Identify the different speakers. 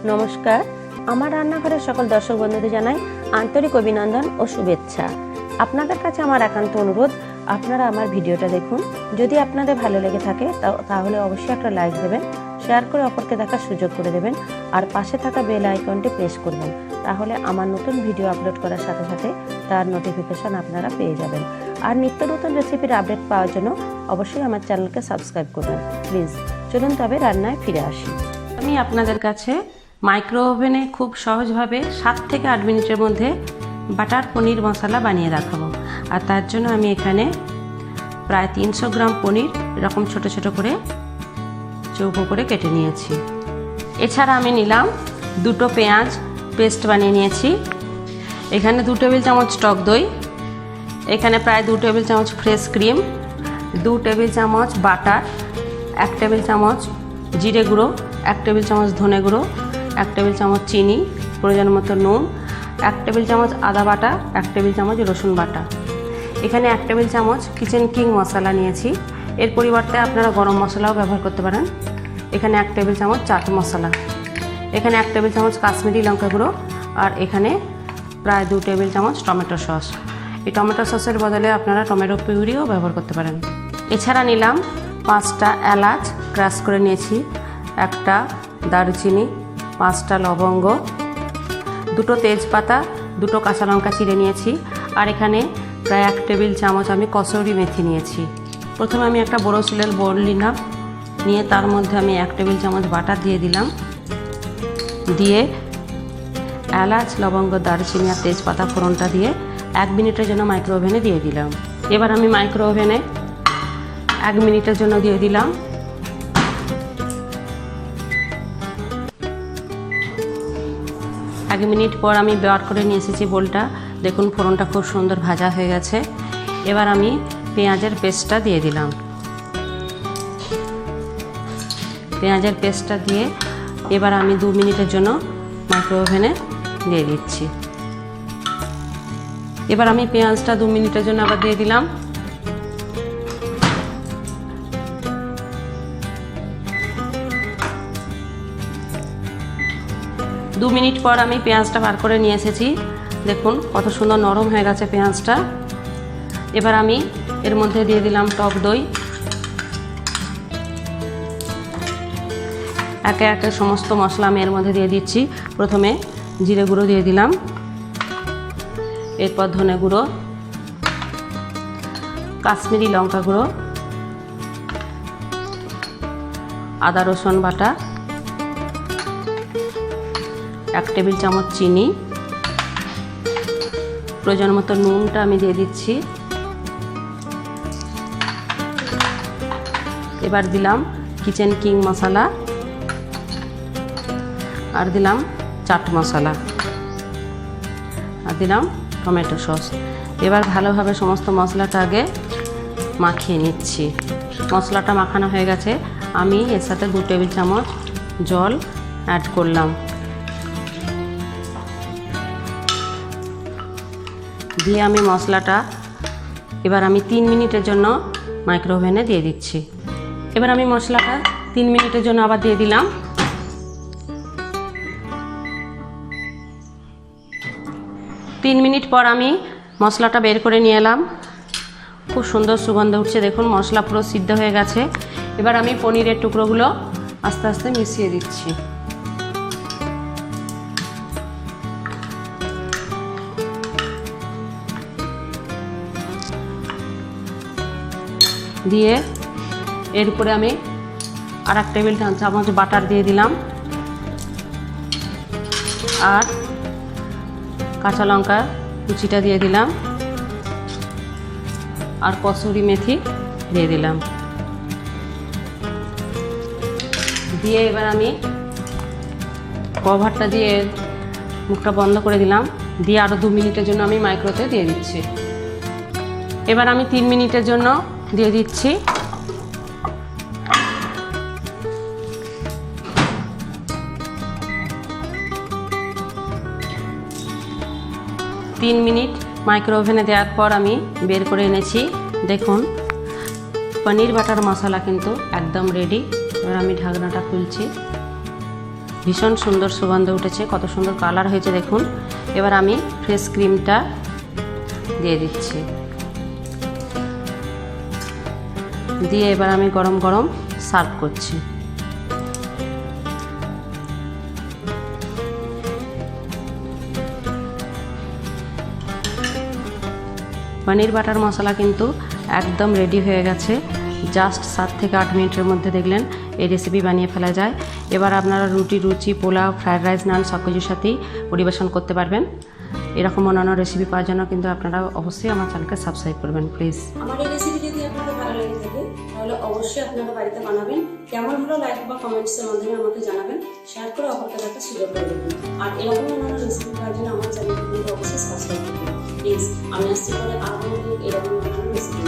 Speaker 1: নমস্কার, আমার রান্নাঘরের সকল দর্শক বন্ধুদের জানাই আন্তরিক অভিনন্দন ও শুভেচ্ছা। আপনাদের কাছে আমার একান্ত অনুরোধ, আপনারা আমার ভিডিওটা দেখুন। যদি আপনাদের ভালো লেগে থাকে তাহলে অবশ্যই একটা লাইক দেবেন, শেয়ার করে অপরকে দেখার সুযোগ করে দেবেন, আর পাশে থাকা বেল আইকনটি প্রেস করবেন। তাহলে আমার নতুন ভিডিও আপলোড করার সাথে সাথে তার নোটিফিকেশন আপনারা পেয়ে যাবেন। আর নিত্য নতুন রেসিপির আপডেট পাওয়ার জন্য অবশ্যই আমার চ্যানেলকে সাবস্ক্রাইব করবেন প্লিজ। চলুন তবে রান্নায় ফিরে আসি। আমি আপনাদের কাছে মাইক্রো ওভেনে খুব সহজভাবে 7 থেকে 8 মিনিটের মধ্যে বাটার পনির মশলা বানিয়ে দেখাবো। আর তার জন্য আমি এখানে প্রায় 300 গ্রাম পনির এরকম ছোট ছোট করে চৌকো করে কেটে নিয়েছি। এছাড়া আমি নিলাম 2টো পেঁয়াজ পেস্ট বানিয়ে নিয়েছি। এখানে 2 টেবিল চামচ টক দই, এখানে প্রায় 2 টেবিল চামচ ফ্রেশ ক্রিম, 2 টেবিল চামচ বাটার, 1 টেবিল চামচ জিরে গুঁড়ো, 1 টেবিল চামচ ধনে গুঁড়ো, 1 টেবিল চামচ চিনি, প্রয়োজন মতো নুন, 1 টেবিল চামচ আদা বাটা, 1 টেবিল চামচ রসুন বাটা। এখানে 1 টেবিল চামচ কিচেন কিং মশলা নিয়েছি, এর পরিবর্তে আপনারা গরম মশলাও ব্যবহার করতে পারেন। এখানে 1 টেবিল চামচ চাট মশলা, এখানে 1 টেবিল চামচ কাশ্মীরি লঙ্কা গুঁড়ো, আর এখানে প্রায় 2 টেবিল চামচ টমেটো সস। এই টমেটো সসের বদলে আপনারা টমেটো পিউরিও ব্যবহার করতে পারেন। এছাড়া নিলাম 5টা এলাচ ক্রাশ করে নিয়েছি, 1টা দারুচিনি, 5টা লবঙ্গ, 2টো তেজপাতা, 2টো কাঁচা লঙ্কা চিড়ে নিয়েছি, আর এখানে প্রায় 1 টেবিল চামচ আমি কাসুরি মেথি নিয়েছি। প্রথমে আমি একটা বড়োসিলের বোল নিলাম, নিয়ে তার মধ্যে আমি 1 টেবিল চামচ বাটার দিয়ে দিলাম, দিয়ে এলাচ লবঙ্গ দারুচিনি আর তেজপাতা ফোড়নটা দিয়ে 1 মিনিটের জন্য মাইক্রো ওভেনে দিয়ে দিলাম। এবার আমি মাইক্রো ওভেনে 1 মিনিটের জন্য দিয়ে দিলাম। এক মিনিট পর আমি বের করে নিয়ে এসেছি বোলটা। দেখুন ফোড়নটা খুব সুন্দর ভাজা হয়ে গেছে। এবার আমি পেঁয়াজের পেস্টটা দিয়ে দিলাম। পেঁয়াজের পেস্টটা দিয়ে এবার আমি 2 মিনিটের জন্য মাইক্রো ওভেনে দিয়ে দিচ্ছি। এবার আমি পেঁয়াজটা 2 মিনিটের জন্য আবার দিয়ে দিলাম। দু মিনিট পর আমি পেঁয়াজটা বার করে নিয়ে এসেছি। দেখুন কত সুন্দর নরম হয়ে গেছে পেঁয়াজটা। এবার আমি এর মধ্যে দিয়ে দিলাম টক দই। একে একে সমস্ত মশলা আমি এর মধ্যে দিয়ে দিচ্ছি। প্রথমে জিরে গুঁড়ো দিয়ে দিলাম, এরপর ধনে গুঁড়ো, কাশ্মীরি লঙ্কা গুঁড়ো, আদা রসুন বাটা, 1 টেবিল চামচ চিনি, প্রয়োজন মতো নুনটা আমি দিয়ে দিচ্ছি। এবার দিলাম কিচেন কিং মশলা, আর দিলাম চাট মশলা, আর দিলাম টমেটো সস। এবার ভালোভাবে সমস্ত মশলাটা আগে মাখিয়ে নিচ্ছি। মশলাটা মাখানো হয়ে গেছে। আমি এর সাথে 2 টেবিল চামচ জল অ্যাড করলাম, দিয়ে আমি মশলাটা এবার আমি 3 মিনিটের জন্য মাইক্রো ওভেনে দিয়ে দিচ্ছি। এবার আমি মশলাটা 3 মিনিটের জন্য আবার দিয়ে দিলাম। তিন মিনিট পর আমি মশলাটা বের করে নিয়ে এলাম। খুব সুন্দর সুগন্ধ উঠছে। দেখুন মশলা পুরো সিদ্ধ হয়ে গেছে। এবার আমি পনিরের টুকরোগুলো আস্তে আস্তে মিশিয়ে দিচ্ছি। দিয়ে এর উপরে আমি আর 1 টেবিল চামচ বাটার দিয়ে দিলাম, আর কাঁচা লঙ্কা কুচিটা দিয়ে দিলাম, আর কাসুরি মেথি দিয়ে দিলাম। দিয়ে এবার আমি কভারটা দিয়ে মুখটা বন্ধ করে দিলাম, দিয়ে আরও 2 মিনিটের জন্য আমি মাইক্রোতে দিয়ে দিচ্ছি। এবার আমি 3 মিনিটের জন্য দিয়ে দিচ্ছি। তিন মিনিট মাইক্রো ওভেনে দেওয়ার পর আমি বের করে এনেছি। দেখুন পনির বাটার মশলা কিন্তু একদম রেডি। এবার আমি ঢাকনাটা খুলছি। ভীষণ সুন্দর সুগন্ধ উঠেছে, কত সুন্দর কালার হয়েছে দেখুন। এবার আমি ফ্রেশ ক্রিমটা দিয়ে দিচ্ছি, দিয়ে এবার আমি গরম গরম সার্ভ করছি। পনির বাটার মশলা কিন্তু একদম রেডি হয়ে গেছে। জাস্ট 7 থেকে 8 মিনিটের মধ্যে দেখলেন এই রেসিপি বানিয়ে ফেলা যায়। এবার আপনারা রুটি, লুচি, পোলাও, ফ্রায়েড রাইস, নান সব কিছুর সাথেই পরিবেশন করতে পারবেন। এরকম অন্যান্য রেসিপি পাওয়ার জন্য কিন্তু আপনারা অবশ্যই আমার চ্যানেলকে সাবস্ক্রাইব করবেন প্লিজ।
Speaker 2: আমার এই রেসিপি যদি আপনাদের ভালো লেগে থাকে তাহলে অবশ্যই আপনারা বাড়িতে বানাবেন। কেমন হলো লাইক বা কমেন্টসের মাধ্যমে আমাকে জানাবেন, শেয়ার করে অপরকে একটা সুযোগ করে দেবেন। আর এরকম অন্যান্য রেসিপি পাওয়ার জন্য আমার চ্যানেলকে কিন্তু অবশ্যই সাবস্ক্রাইব করবেন প্লিজ। আমি আসছি পরে আরও এরকম অন্যান্য রেসিপি।